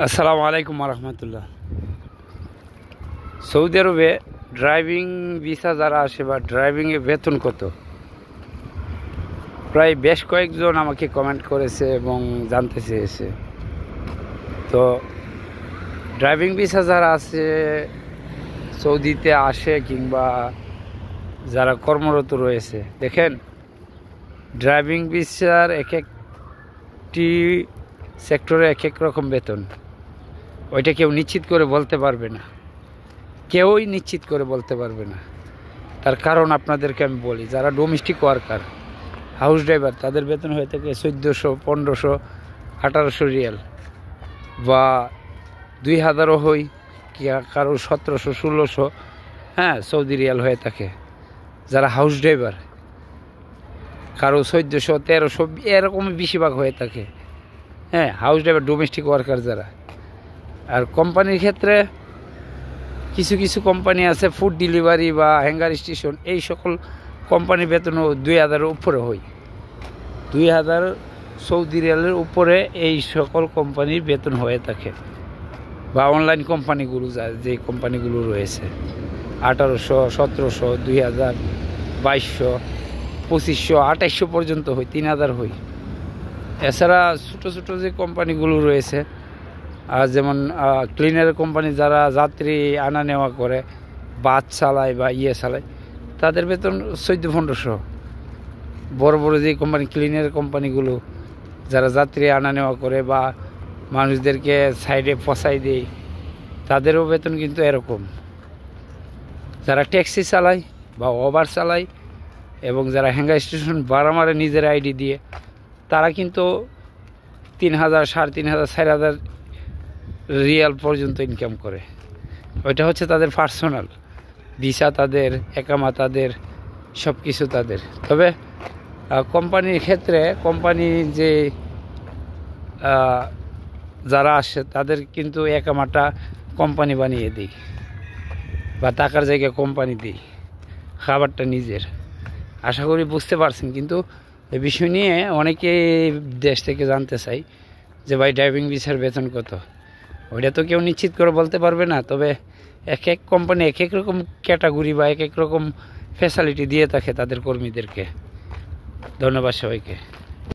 আসসালামু আলাইকুম রহমতুল্লাহ। সৌদি আরবে ড্রাইভিং ভিসা যারা আসে বা ড্রাইভিংয়ে বেতন কত, প্রায় বেশ কয়েকজন আমাকে কমেন্ট করেছে এবং জানতে চেয়েছে। তো ড্রাইভিং ভিসা যারা আছে সৌদিতে আসে কিংবা যারা কর্মরত রয়েছে, দেখেন ড্রাইভিং ভিসার এক একটি সেক্টরে এক এক রকম বেতন। ওইটা কেউ নিশ্চিত করে বলতে পারবে না, কেউই নিশ্চিত করে বলতে পারবে না। তার কারণ আপনাদেরকে আমি বলি, যারা ডোমেস্টিক ওয়ার্কার, হাউস ড্রাইভার, তাদের বেতন হয়ে থাকে 1400, 1500, 1800 রিয়াল বা 2000ও হই, কারো 1700, 1600 সৌদি রিয়াল হয়ে থাকে। যারা হাউস ড্রাইভার কারো 1400, 1300 এরকমই বেশিরভাগ হয়ে থাকে। হাউস ড্রাইভার, ডোমেস্টিক ওয়ার্কার যারা। আর কোম্পানির ক্ষেত্রে কিছু কিছু কোম্পানি আছে, ফুড ডেলিভারি বা হ্যাঙ্গার স্টেশন, এই সকল কোম্পানির বেতনও 2000-এর উপরে হয়। 2000 সৌদি রিয়ালের উপরে এই সকল কোম্পানির বেতন হয়ে থাকে। বা অনলাইন কোম্পানিগুলো যে কোম্পানিগুলো রয়েছে 1800, 1700, 2000, 2200, 2500, 2800 পর্যন্ত হয়, 3000 হয়। এছাড়া ছোটো ছোটো যে কোম্পানিগুলো রয়েছে, যেমন ক্লিনার কোম্পানি, যারা যাত্রী আনা নেওয়া করে, বাস চালায় বা চালায়, তাদের বেতন 1400-1500। বড় বড় যে কোম্পানি, ক্লিনার কোম্পানিগুলো যারা যাত্রী আনা নেওয়া করে বা মানুষদেরকে সাইডে পচাই দেয়, তাদেরও বেতন কিন্তু এরকম। যারা ট্যাক্সি চালায় বা ওভার চালায় এবং যারা হ্যাঙ্গার স্টেশন ভাড়া মারে নিজের আইডি দিয়ে, তারা কিন্তু 3000, 3500, 4000 রিয়াল পর্যন্ত ইনকাম করে। ওইটা হচ্ছে তাদের পার্সোনাল ভিসা, তাদের একামা, তাদের সব কিছু তাদের। তবে কোম্পানির ক্ষেত্রে, কোম্পানি যে যারা আসে তাদের কিন্তু একামাটা কোম্পানি বানিয়ে দিই বা টাকার জায়গায় কোম্পানি দিই, খাবারটা নিজের। আশা করি বুঝতে পারছেন। কিন্তু এই বিষয় নিয়ে অনেকে দেশ থেকে জানতে চাই যে ভাই ড্রাইভিং ভিসার বেতন কত। ওইটা তো কেউ নিশ্চিত করে বলতে পারবে না। তবে এক এক কোম্পানি এক এক রকম ক্যাটাগরি বা এক এক রকম ফ্যাসিলিটি দিয়ে থাকে তাদের কর্মীদেরকে। ধন্যবাদ সবাইকে।